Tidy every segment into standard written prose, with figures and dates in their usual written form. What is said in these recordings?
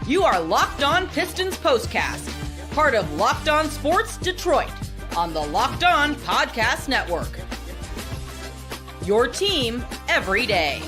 You are Locked On Pistons Postcast, part of Locked On Sports Detroit, on the Locked On Podcast Network. Your team every day.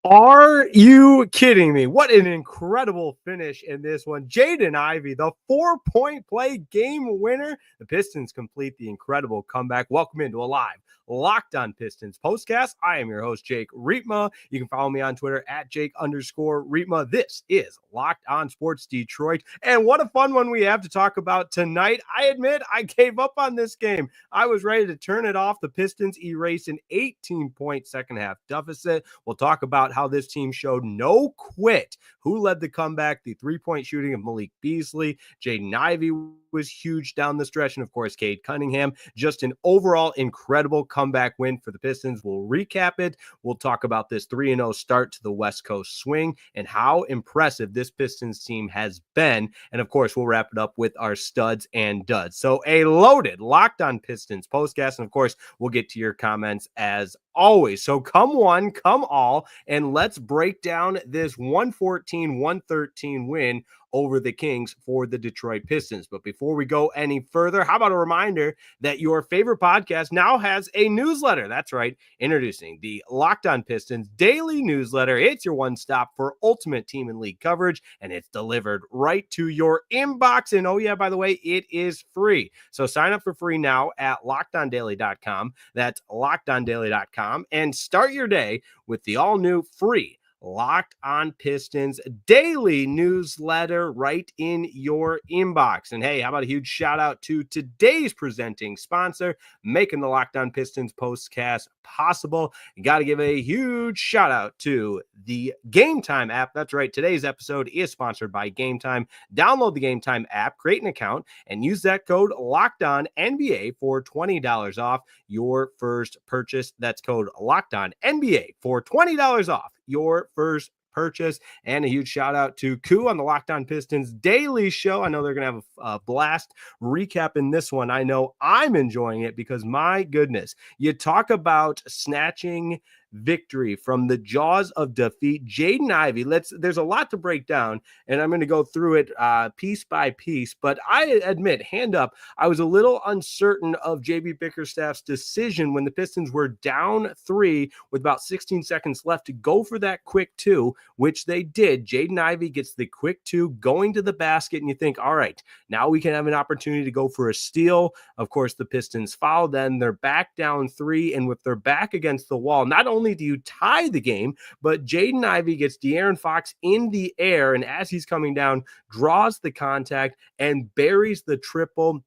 Are you kidding me? What an incredible finish in this one. Jaden Ivey, the 4-point play game winner. The Pistons complete the incredible comeback. Welcome into a live Locked On Pistons postcast. I am your host, Jake Riepma. You can follow me on Twitter at Jake_Riepma. This is Locked On Sports Detroit. And what a fun one we have to talk about tonight. I admit I gave up on this game. I was ready to turn it off. The Pistons erased an 18-point second half deficit. We'll talk about how this team showed no quit. Who led the comeback? The three-point shooting of Malik Beasley. Jaden Ivey was huge down the stretch. And of course, Cade Cunningham. Just an overall incredible comeback win for the Pistons. We'll recap it. We'll talk about this 3-0 start to the West Coast swing and how impressive this Pistons team has been. And of course, we'll wrap it up with our studs and duds. So a loaded Locked On Pistons postcast. And of course, we'll get to your comments as always. So come one, come all, and let's break down this 114-113 win over the Kings for the Detroit Pistons. But before we go any further, how about a reminder that your favorite podcast now has a newsletter? That's right, introducing the Locked On Pistons daily newsletter. It's your one stop for ultimate team and league coverage, and it's delivered right to your inbox. And oh yeah, by the way, it is free. So sign up for free now at lockedondaily.com. That's lockedondaily.com, and start your day with the all new free Locked On Pistons daily newsletter right in your inbox. And hey, how about a huge shout out to today's presenting sponsor, making the Locked On Pistons postcast possible. You got to give a huge shout out to the Game Time app. That's right. Today's episode is sponsored by Game Time. Download the Game Time app, create an account, and use that code Locked On NBA for $20 off your first purchase. That's code Locked On NBA for $20 off your first purchase. And a huge shout out to Koo on the Locked On Pistons daily show. I know they're going to have a blast recapping this one. I know I'm enjoying it because my goodness, you talk about snatching victory from the jaws of defeat. Jaden Ivey, there's a lot to break down, and I'm going to go through it piece by piece, but I admit, hand up, I was a little uncertain of JB Bickerstaff's decision when the Pistons were down 3 with about 16 seconds left to go for that quick 2, which they did. Jaden Ivey gets the quick 2 going to the basket, and you think, all right, now we can have an opportunity to go for a steal. Of course, the Pistons foul, then they're back down 3, and with their back against the wall, not only do you tie the game, but Jaden Ivey gets De'Aaron Fox in the air, and as he's coming down, draws the contact and buries the triple.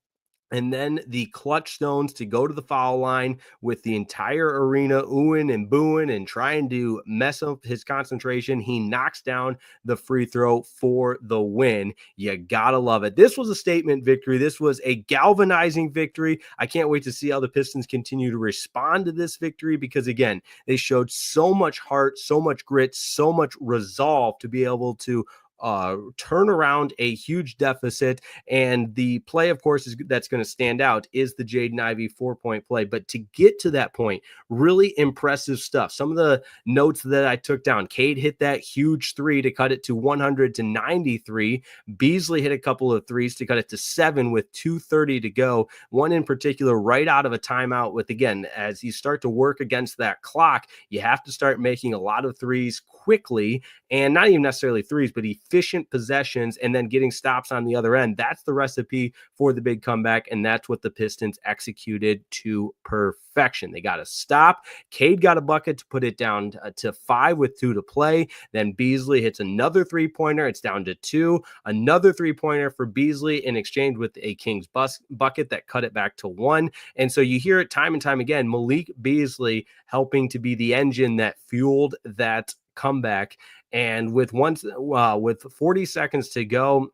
And then the clutch stones to go to the foul line with the entire arena oohing and booing and trying to mess up his concentration. He knocks down the free throw for the win. You gotta love it. This was a statement victory. This was a galvanizing victory. I can't wait to see how the Pistons continue to respond to this victory because, again, they showed so much heart, so much grit, so much resolve to be able to turn around a huge deficit. And the play, of course, that's going to stand out is the Jaden Ivey 4-point play. But to get to that point, really impressive stuff. Some of the notes that I took down: Cade hit that huge 3 to cut it to 100-93. Beasley hit a couple of threes to cut it to 7 with 2:30 to go. One in particular right out of a timeout with, again, as you start to work against that clock, you have to start making a lot of threes quickly, and not even necessarily threes, but efficient possessions and then getting stops on the other end. That's the recipe for the big comeback, and that's what the Pistons executed to perfection. They got a stop. Cade got a bucket to put it down to 5 with 2 to play. Then Beasley hits another three-pointer. It's down to 2. Another three-pointer for Beasley in exchange with a Kings bucket that cut it back to 1. And so you hear it time and time again, Malik Beasley helping to be the engine that fueled that comeback. And with 40 seconds to go,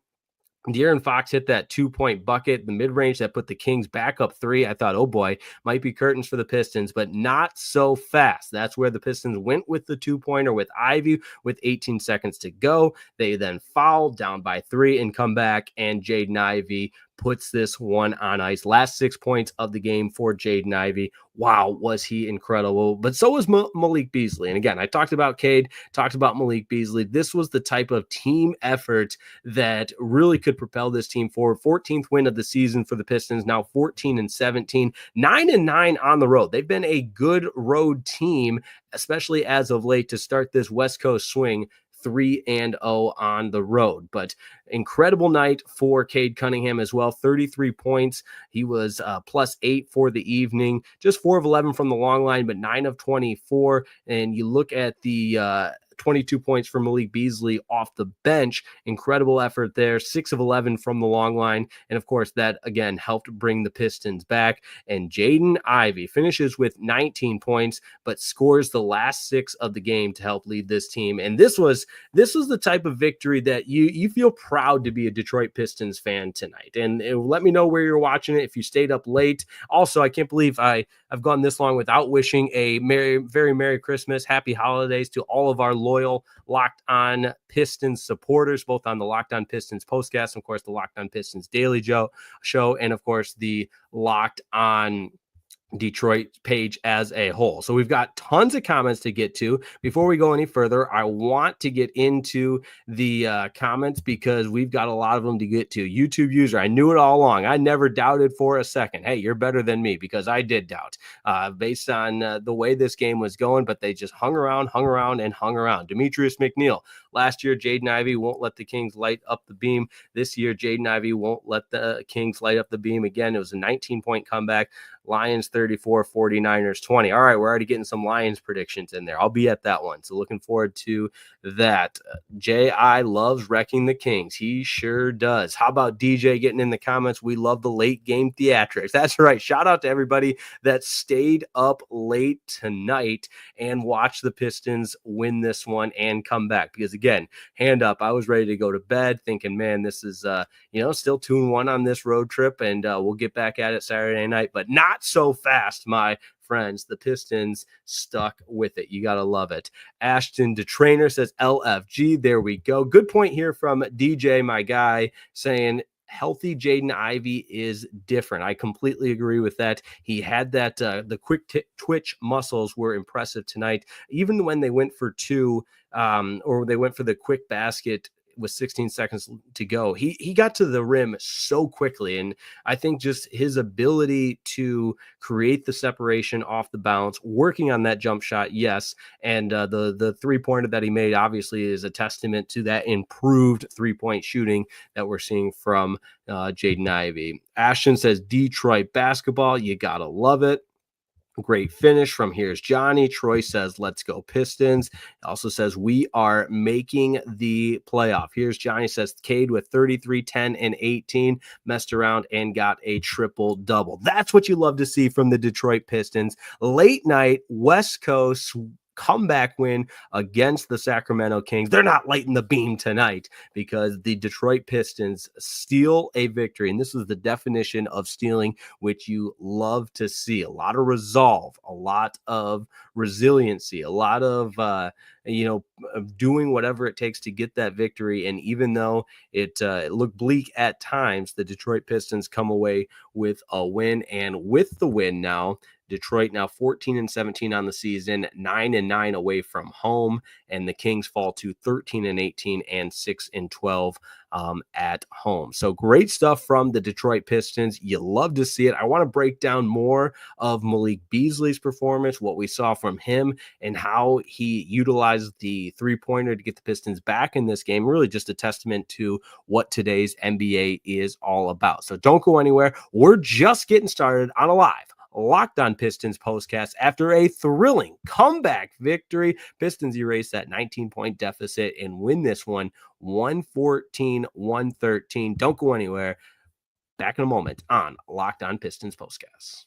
De'Aaron Fox hit that 2-point bucket, the mid-range that put the Kings back up 3. I thought, oh boy, might be curtains for the Pistons, but not so fast. That's where the Pistons went with the 2-pointer with Ivey with 18 seconds to go. They then fouled down by 3 and come back, and Jaden Ivey puts this one on ice. Last 6 points of the game for Jaden Ivey. Wow, was he incredible. But so was Malik Beasley. And again, I talked about Cade, talked about Malik Beasley. This was the type of team effort that really could propel this team forward. 14th win of the season for the Pistons, now 14-17, 9-9 on the road. They've been a good road team, especially as of late, to start this West Coast swing. 3-0 on the road. But incredible night for Cade Cunningham as well. 33 points. He was +8 for the evening. Just 4 of 11 from the long line, but 9 of 24. And you look at the 22 points for Malik Beasley off the bench. Incredible effort there. 6 of 11 from the long line. And of course, that again helped bring the Pistons back. And Jaden Ivey finishes with 19 points, but scores the last 6 of the game to help lead this team. And this was the type of victory that you feel proud to be a Detroit Pistons fan tonight. And let me know where you're watching it if you stayed up late. Also, I can't believe I've gone this long without wishing a very Merry Christmas, Happy Holidays to all of our loyal Locked On Pistons supporters, both on the Locked On Pistons postcast, and of course the Locked On Pistons daily show, and of course the Locked On Detroit page as a whole. So we've got tons of comments to get to. Before we go any further, I want to get into the comments because we've got a lot of them to get to. YouTube user, I knew it all along. I never doubted for a second. Hey, you're better than me, because I did doubt based on the way this game was going, but they just hung around. Demetrius McNeil, last year, Jaden Ivey won't let the Kings light up the beam. This year, Jaden Ivey won't let the Kings light up the beam again. It was a 19-point comeback. Lions 34, 49ers 20. All right, we're already getting some Lions predictions in there. I'll be at that one. So looking forward to that. J.I. loves wrecking the Kings. He sure does. How about DJ getting in the comments? We love the late game theatrics. That's right. Shout out to everybody that stayed up late tonight and watched the Pistons win this one and come back. Because again, hand up, I was ready to go to bed thinking, man, this is, still 2-1 on this road trip, and we'll get back at it Saturday night. But not so fast, my friends. The Pistons stuck with it. You got to love it. Ashton DeTrainer says LFG. There we go. Good point here from DJ, my guy, saying healthy Jaden Ivey is different. I completely agree with that. He had that, the quick twitch muscles were impressive tonight. Even when they went for 2, or they went for the quick basket with 16 seconds to go, he got to the rim so quickly. And I think just his ability to create the separation off the bounce, working on that jump shot, yes. And the 3-pointer that he made obviously is a testament to that improved 3-point shooting that we're seeing from Jaden Ivey. Ashton says Detroit basketball, you gotta love it. Great finish from Here's Johnny. Troy says, let's go Pistons. Also says, we are making the playoff. Here's Johnny says, Cade with 33, 10, and 18, messed around and got a triple-double. That's what you love to see from the Detroit Pistons. Late night, West Coast comeback win against the Sacramento Kings. They're not lighting the beam tonight because the Detroit Pistons steal a victory. And this is the definition of stealing, which you love to see. A lot of resolve, a lot of resiliency, a lot of, doing whatever it takes to get that victory. And even though it looked bleak at times, the Detroit Pistons come away with a win. And with the win now, Detroit now 14-17 on the season, 9-9 away from home, and the Kings fall to 13-18 and 6-12 at home. So great stuff from the Detroit Pistons. You love to see it. I want to break down more of Malik Beasley's performance, what we saw from him, and how he utilized the 3-pointer to get the Pistons back in this game. Really just a testament to what today's NBA is all about. So don't go anywhere. We're just getting started on a live Locked On Pistons postcast. After a thrilling comeback victory, Pistons erase that 19-point deficit and win this one 114-113. Don't go anywhere. Back in a moment on Locked On Pistons postcast.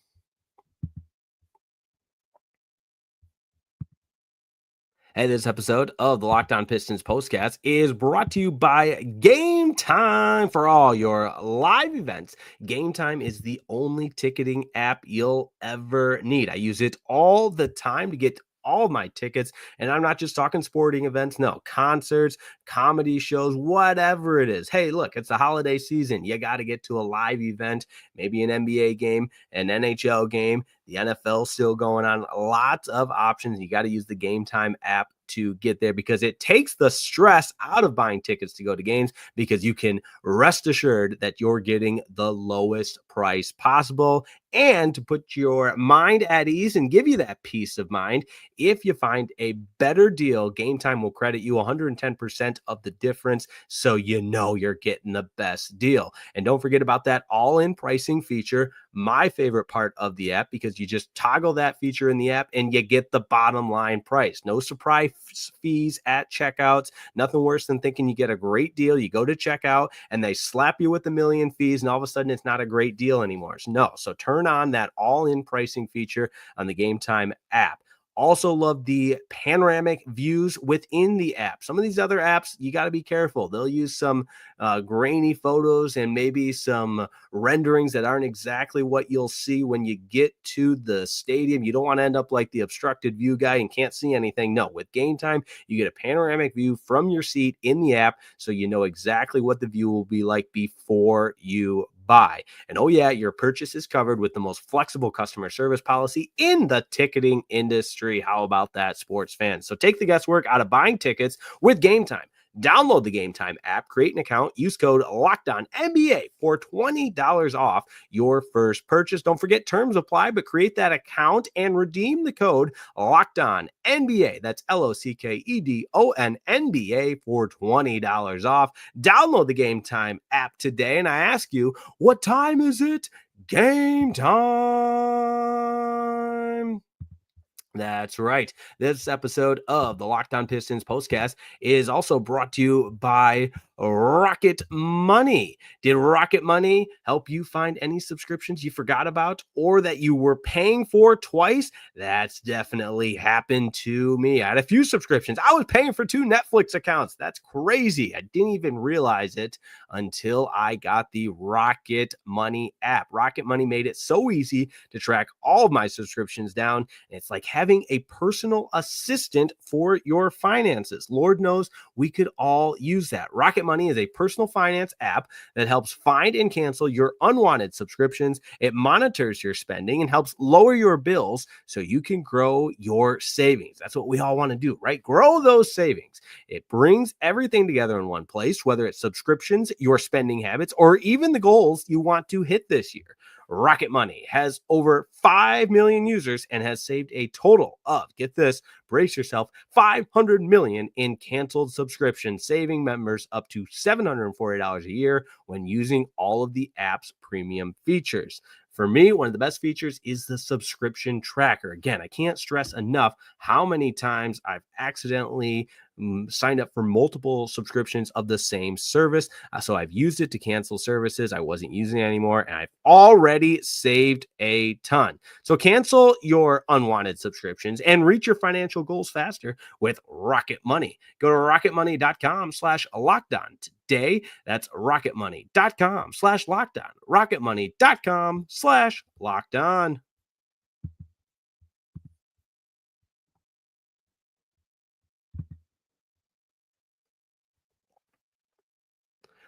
Hey, this episode of the Locked On Pistons postcast is brought to you by Game Time. For all your live events, Game Time is the only ticketing app you'll ever need. I use it all the time to get all of my tickets. And I'm not just talking sporting events, no, concerts, comedy shows, whatever it is. Hey, look, it's the holiday season. You got to get to a live event, maybe an NBA game, an NHL game, the NFL still going on. Lots of options. You got to use the Game Time app to get there because it takes the stress out of buying tickets to go to games because you can rest assured that you're getting the lowest price possible. And to put your mind at ease and give you that peace of mind, if you find a better deal, Game Time will credit you 110% of the difference, so you know you're getting the best deal. And don't forget about that all-in pricing feature, my favorite part of the app, because you just toggle that feature in the app and you get the bottom line price. No surprise fees at checkouts. Nothing worse than thinking you get a great deal. You go to checkout and they slap you with a million fees, and all of a sudden it's not a great deal anymore. No, so turn on that all-in pricing feature on the Game Time app. Also love the panoramic views within the app. Some of these other apps, you got to be careful. They'll use some grainy photos and maybe some renderings that aren't exactly what you'll see when you get to the stadium. You don't want to end up like the obstructed view guy and can't see anything. No, with Game Time, you get a panoramic view from your seat in the app, so you know exactly what the view will be like before you buy. And oh yeah, your purchase is covered with the most flexible customer service policy in the ticketing industry. How about that, sports fans? So take the guesswork out of buying tickets with Game Time. Download the Game Time app, create an account, use code LOCKEDONNBA for $20 off your first purchase. Don't forget, terms apply, but create that account and redeem the code LOCKEDONNBA. That's LOCKEDONNBA for $20 off. Download the Game Time app today, and I ask you, what time is it? Game time. That's right. This episode of the Locked On Pistons Postcast is also brought to you by Rocket Money. Did Rocket Money help you find any subscriptions you forgot about or that you were paying for twice? That's definitely happened to me. I had a few subscriptions. I was paying for 2 Netflix accounts. That's crazy. I didn't even realize it until I got the Rocket Money app. Rocket Money made it so easy to track all of my subscriptions down. It's like having a personal assistant for your finances. Lord knows we could all use that. Rocket Money is a personal finance app that helps find and cancel your unwanted subscriptions. It monitors your spending and helps lower your bills so you can grow your savings. That's what we all want to do, right? Grow those savings. It brings everything together in one place, whether it's subscriptions, your spending habits, or even the goals you want to hit this year. Rocket Money has over 5 million users and has saved a total of, get this, brace yourself, 500 million in canceled subscriptions, saving members up to $740 a year when using all of the app's premium features. For me, one of the best features is the subscription tracker. Again, I can't stress enough how many times I've accidentally signed up for multiple subscriptions of the same service. So I've used it to cancel services I wasn't using anymore, and I've already saved a ton. So cancel your unwanted subscriptions and reach your financial goals faster with Rocket Money. Go to rocketmoney.com/lockdown today. That's rocketmoney.com/lockdown. rocketmoney.com/lockdown.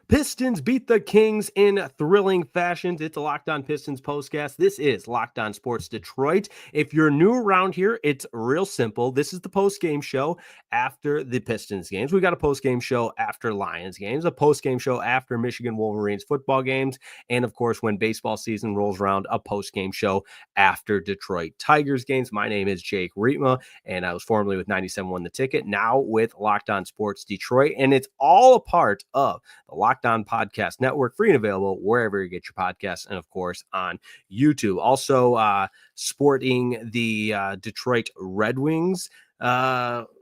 Pistons beat the Kings in thrilling fashions. It's a Locked On Pistons postcast. This is Locked On Sports Detroit. If you're new around here, it's real simple. This is the post-game show after the Pistons games. We got a post-game show after Lions games, a post-game show after Michigan Wolverines football games, and of course, when baseball season rolls around, a post-game show after Detroit Tigers games. My name is Jake Rietma, and I was formerly with 97.1 The Ticket, now with Locked On Sports Detroit, and it's all a part of the Locked On Podcast Network, free and available wherever you get your podcasts, and of course on YouTube. Also sporting the Detroit Red Wings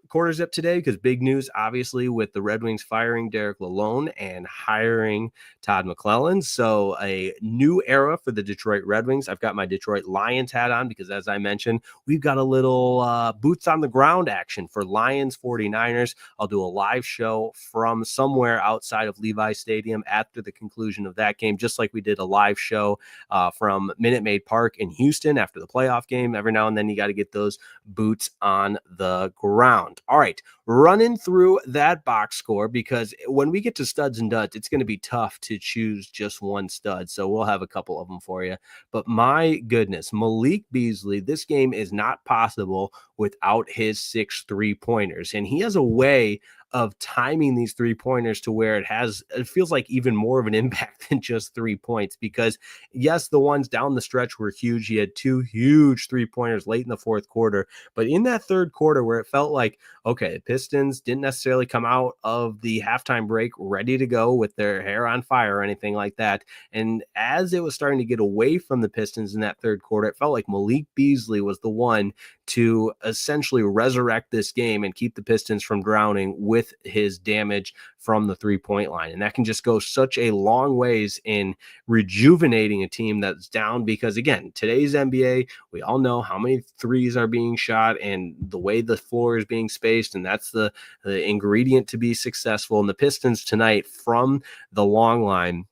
quarter zip today because big news, obviously, with the Red Wings firing Derek Lalonde and hiring Todd McClellan. So a new era for the Detroit Red Wings. I've got my Detroit Lions hat on because, as I mentioned, we've got a little boots on the ground action for Lions 49ers. I'll do a live show from somewhere outside of Levi Stadium after the conclusion of that game, just like we did a live show from Minute Maid Park in Houston after the playoff game. Every now and then you got to get those boots on the ground. All right, running through that box score, because when we get to studs and duds, it's going to be tough to choose just one stud. So we'll have a couple of them for you. But my goodness, Malik Beasley, this game is not possible without his 6 3-pointers. And he has a way of timing these 3-pointers to where it feels like even more of an impact than just 3 points, because yes, the ones down the stretch were huge. He had 2 huge 3-pointers late in the fourth quarter, but in that third quarter where it felt like, okay, the Pistons didn't necessarily come out of the halftime break ready to go with their hair on fire or anything like that. And as it was starting to get away from the Pistons in that third quarter, it felt like Malik Beasley was the one to essentially resurrect this game and keep the Pistons from drowning with his damage from the 3-point line. And that can just go such a long ways in rejuvenating a team that's down, because again, today's NBA, we all know how many threes are being shot and the way the floor is being spaced, and that's the ingredient to be successful. And the Pistons tonight from the long line,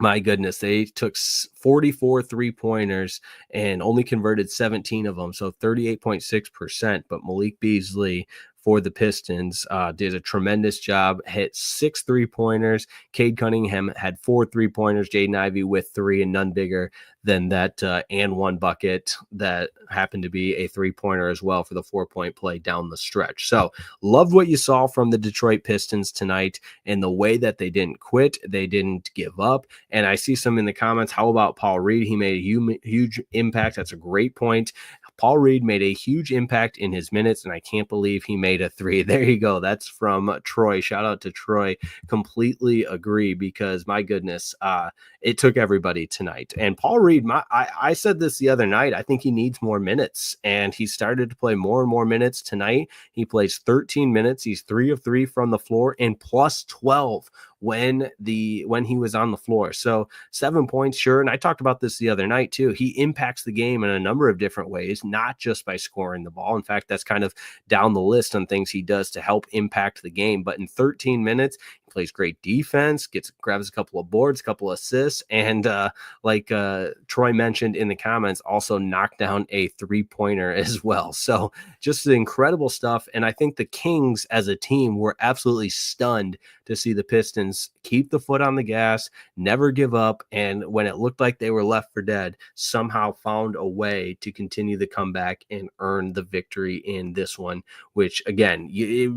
my goodness, they took 44 3-pointers and only converted 17 of them, so 38.6%. But Malik Beasley for the Pistons did a tremendous job, hit 6 3-pointers. Cade Cunningham had 4 3-pointers, Jaden Ivey with 3, and none bigger than that and one bucket that happened to be a 3-pointer as well for the 4-point play down the stretch. So loved what you saw from the Detroit Pistons tonight and the way that they didn't quit, they didn't give up. And I see some in the comments, how about Paul Reed? He made a huge impact. That's a great point. Paul Reed made a huge impact in his minutes, and I can't believe he made a 3. There you go. That's from Troy. Shout out to Troy. Completely agree, because my goodness, it took everybody tonight. And Paul Reed, I said this the other night, I think he needs more minutes, and he started to play more and more minutes tonight. He plays 13 minutes. He's 3 of 3 from the floor and plus 12 when he was on the floor. So 7 points, sure. And I talked about this the other night too. He impacts the game in a number of different ways, not just by scoring the ball. In fact, that's kind of down the list on things he does to help impact the game. But in 13 minutes, he plays great defense, grabs a couple of boards, a couple of assists, and like Troy mentioned in the comments, also knocked down a 3-pointer as well. So just incredible stuff. And I think the Kings as a team were absolutely stunned to see the Pistons keep the foot on the gas, never give up, and when it looked like they were left for dead, somehow found a way to continue the comeback and earn the victory in this one, which, again,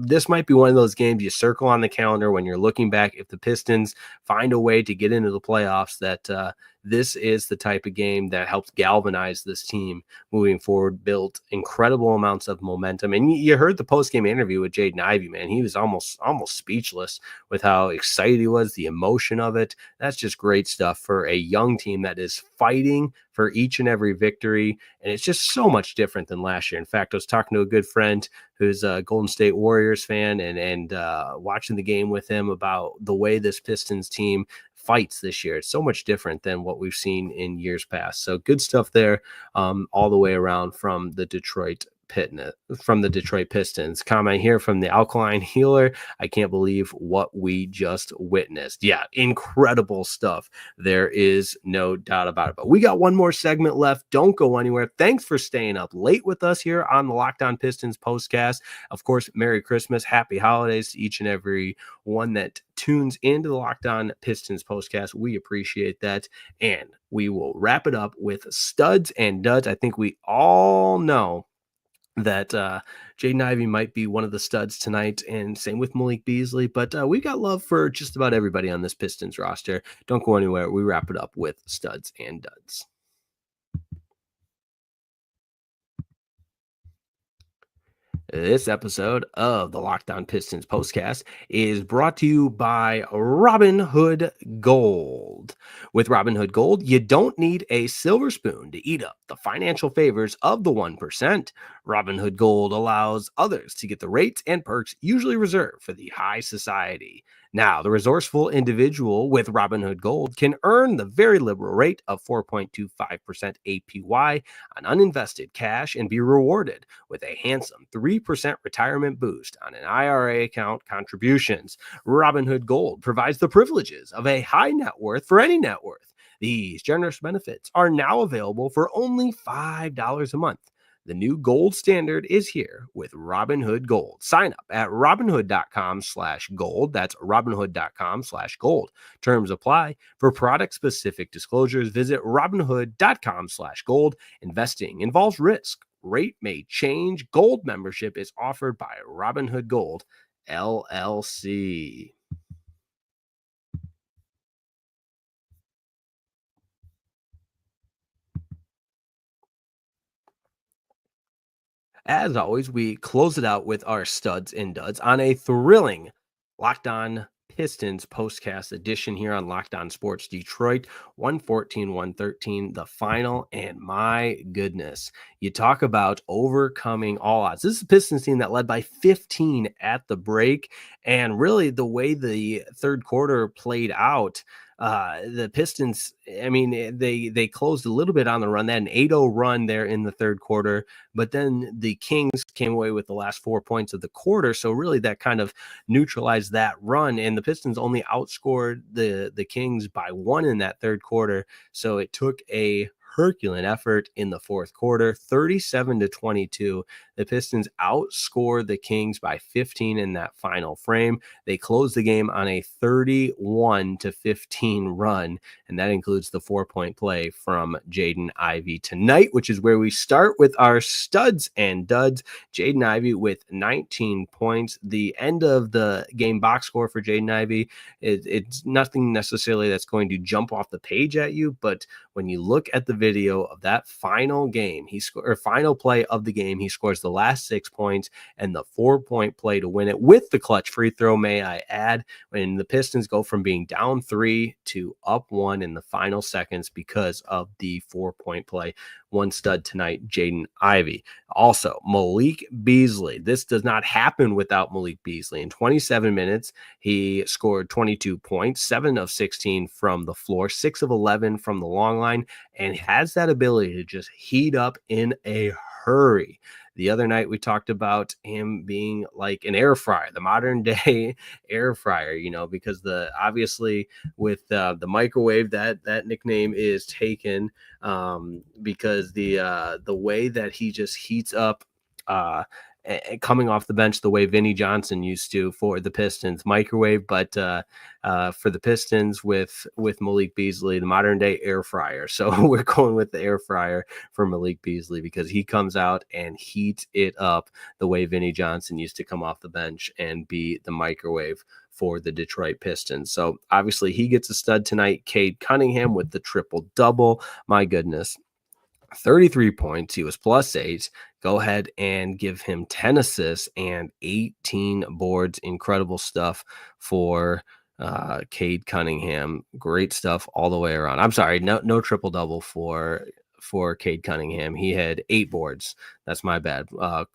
this might be one of those games you circle on the calendar when you're looking back. If the Pistons find a way to get into the playoffs, that this is the type of game that helps galvanize this team moving forward, built incredible amounts of momentum. And you heard the post-game interview with Jaden Ivey, man. He was almost speechless with how excited he was, the emotion of it. That's just great stuff for a young team that is fighting for each and every victory. And it's just so much different than last year. In fact, I was talking to a good friend who's a Golden State Warriors fan and watching the game with him about the way this Pistons team fights this year. It's so much different than what we've seen in years past. So good stuff there all the way around from the Detroit Pistons. Comment here from the Alkaline Healer. I can't believe what we just witnessed. Yeah, incredible stuff. There is no doubt about it. But we got one more segment left. Don't go anywhere. Thanks for staying up late with us here on the Locked On Pistons postcast. Of course, Merry Christmas, Happy Holidays to each and every one that tunes into the Locked On Pistons postcast. We appreciate that. And we will wrap it up with studs and duds. I think we all know that Jaden Ivey might be one of the studs tonight, and same with Malik Beasley, but we got love for just about everybody on this Pistons roster. Don't go anywhere. We wrap it up with studs and duds. This episode of the Locked On Pistons postcast is brought to you by Robinhood Gold. With Robinhood Gold, you don't need a silver spoon to eat up the financial favors of the 1%. Robinhood Gold allows others to get the rates and perks usually reserved for the high society. Now, the resourceful individual with Robinhood Gold can earn the very liberal rate of 4.25% APY on uninvested cash and be rewarded with a handsome 3% retirement boost on an IRA account contributions. Robinhood Gold provides the privileges of a high net worth for any net worth. These generous benefits are now available for only $5 a month. The new gold standard is here with Robinhood Gold. Sign up at robinhood.com/gold. That's robinhood.com/gold. Terms apply. For product-specific disclosures, visit robinhood.com/gold. Investing involves risk. Rate may change. Gold membership is offered by Robinhood Gold, LLC. As always, we close it out with our studs and duds on a thrilling Locked On Pistons postcast edition here on Locked On Sports Detroit. 114-113, the final. And my goodness, you talk about overcoming all odds. This is a Pistons team that led by 15 at the break. And really, the way the third quarter played out, the Pistons, I mean, they closed a little bit on the run. They had an 8-0 run there in the third quarter, but then the Kings came away with the last 4 points of the quarter. So really that kind of neutralized that run. And the Pistons only outscored the Kings by 1 in that third quarter. So it took a Herculean effort in the fourth quarter, 37-22. The Pistons outscored the Kings by 15 in that final frame. They closed the game on a 31-15 run, and that includes the 4-point play from Jaden Ivey tonight, which is where we start with our studs and duds. Jaden Ivey with 19 points. The end of the game box score for Jaden Ivey, it's nothing necessarily that's going to jump off the page at you, but when you look at the video of that final game, final play of the game, he scores the last 6 points and the 4-point play to win it with the clutch free throw, may I add, when the Pistons go from being down 3 to up 1 in the final seconds because of the 4-point play. One stud tonight, Jaden Ivey. Also, Malik Beasley. This does not happen without Malik Beasley. In 27 minutes, he scored 22 points, 7 of 16 from the floor, 6 of 11 from the long line, and has that ability to just heat up in a hurry. The other night we talked about him being like an air fryer, the modern day air fryer, because obviously with the microwave that nickname is taken because the way that he just heats up coming off the bench the way Vinny Johnson used to for the Pistons, microwave, but for the Pistons with Malik Beasley, the modern day air fryer. So we're going with the air fryer for Malik Beasley because he comes out and heats it up the way Vinny Johnson used to come off the bench and be the microwave for the Detroit Pistons. So obviously he gets a stud tonight. Cade Cunningham with the triple double. My goodness. 33 points. He was +8. Go ahead and give him 10 assists and 18 boards. Incredible stuff for Cade Cunningham. Great stuff all the way around. I'm sorry, no triple double for Cade Cunningham. He had 8 boards. That's my bad.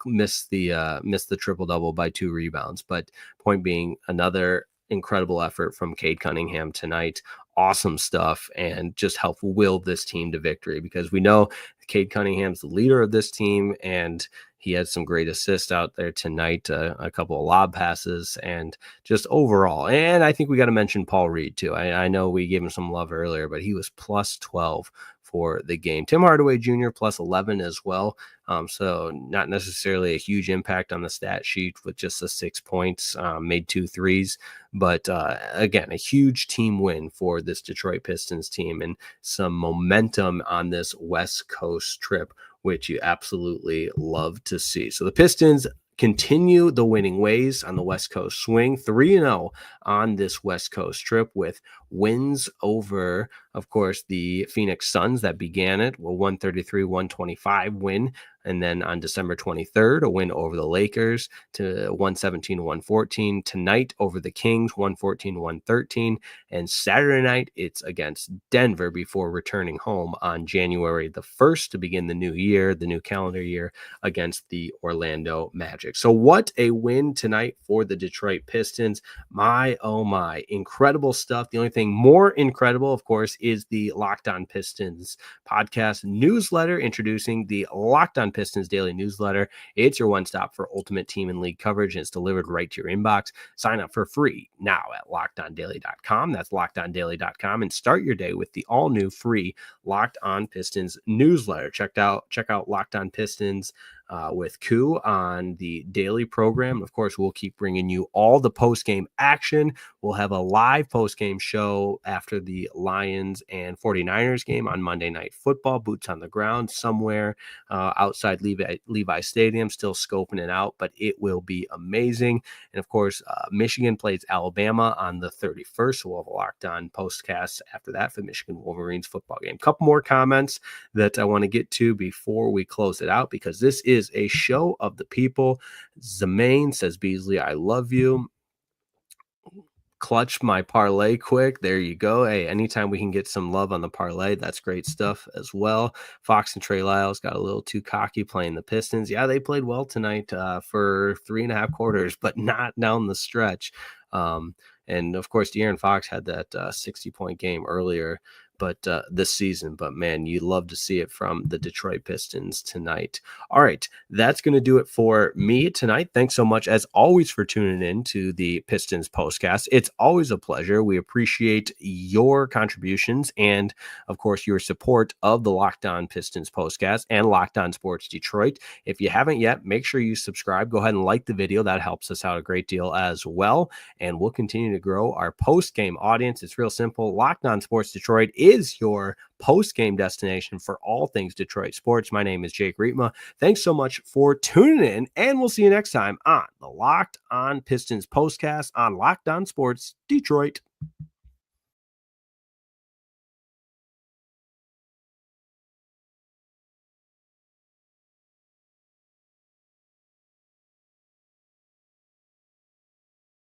Missed the triple double by 2 rebounds. But point being, another incredible effort from Cade Cunningham tonight. Awesome stuff, and just help will this team to victory because we know Cade Cunningham's the leader of this team, and he had some great assists out there tonight, a couple of lob passes, and just overall. And I think we got to mention Paul Reed too. I know we gave him some love earlier, but he was +12 for the game. Tim Hardaway Jr. +11 as well. So not necessarily a huge impact on the stat sheet with just the 6 points, made 2 threes. But again, a huge team win for this Detroit Pistons team and some momentum on this West Coast trip, which you absolutely love to see. So the Pistons continue the winning ways on the West Coast swing, 3-0 on this West Coast trip with wins over, of course, the Phoenix Suns that began it, a 133-125 win And then on December 23rd, a win over the Lakers to 117-114. Tonight over the Kings, 114-113. And Saturday night, it's against Denver before returning home on January the 1st to begin the new year, the new calendar year, against the Orlando Magic. So what a win tonight for the Detroit Pistons. My, oh my, incredible stuff. The only thing more incredible, of course, is the Locked On Pistons podcast newsletter, introducing the Locked On Pistons daily newsletter. It's your one stop for ultimate team and league coverage, and it's delivered right to your inbox. Sign up for free now at lockedondaily.com. That's lockedondaily.com, and start your day with the all new free Locked On Pistons newsletter. Check out Locked On Pistons with Koo on the daily program. Of course, we'll keep bringing you all the post-game action. We'll have a live post-game show after the Lions and 49ers game on Monday Night Football, boots on the ground somewhere outside Levi Stadium, still scoping it out, but it will be amazing. And of course, Michigan plays Alabama on the 31st, so we'll have a Locked On postcast after that for the Michigan Wolverines football game. Couple more comments that I want to get to before we close it out, because this is a show of the people. Zemaine says, Beasley, I love you. Clutch my parlay quick. There you go. Hey, anytime we can get some love on the parlay, that's great stuff as well. Fox and Trey Lyles got a little too cocky playing the Pistons. Yeah, they played well tonight for 3.5 quarters, but not down the stretch. And of course, De'Aaron Fox had that 60-point game earlier, but this season. But man, you love to see it from the Detroit Pistons tonight. All right, that's going to do it for me tonight. Thanks so much, as always, for tuning in to the Pistons Postcast. It's always a pleasure. We appreciate your contributions and, of course, your support of the Locked On Pistons Postcast and Locked On Sports Detroit. If you haven't yet, make sure you subscribe. Go ahead and like the video. That helps us out a great deal as well. And we'll continue to grow our post-game audience. It's real simple. Locked On Sports Detroit is your post-game destination for all things Detroit sports. My name is Jake Rietma. Thanks so much for tuning in, and we'll see you next time on the Locked On Pistons Postcast on Locked On Sports Detroit.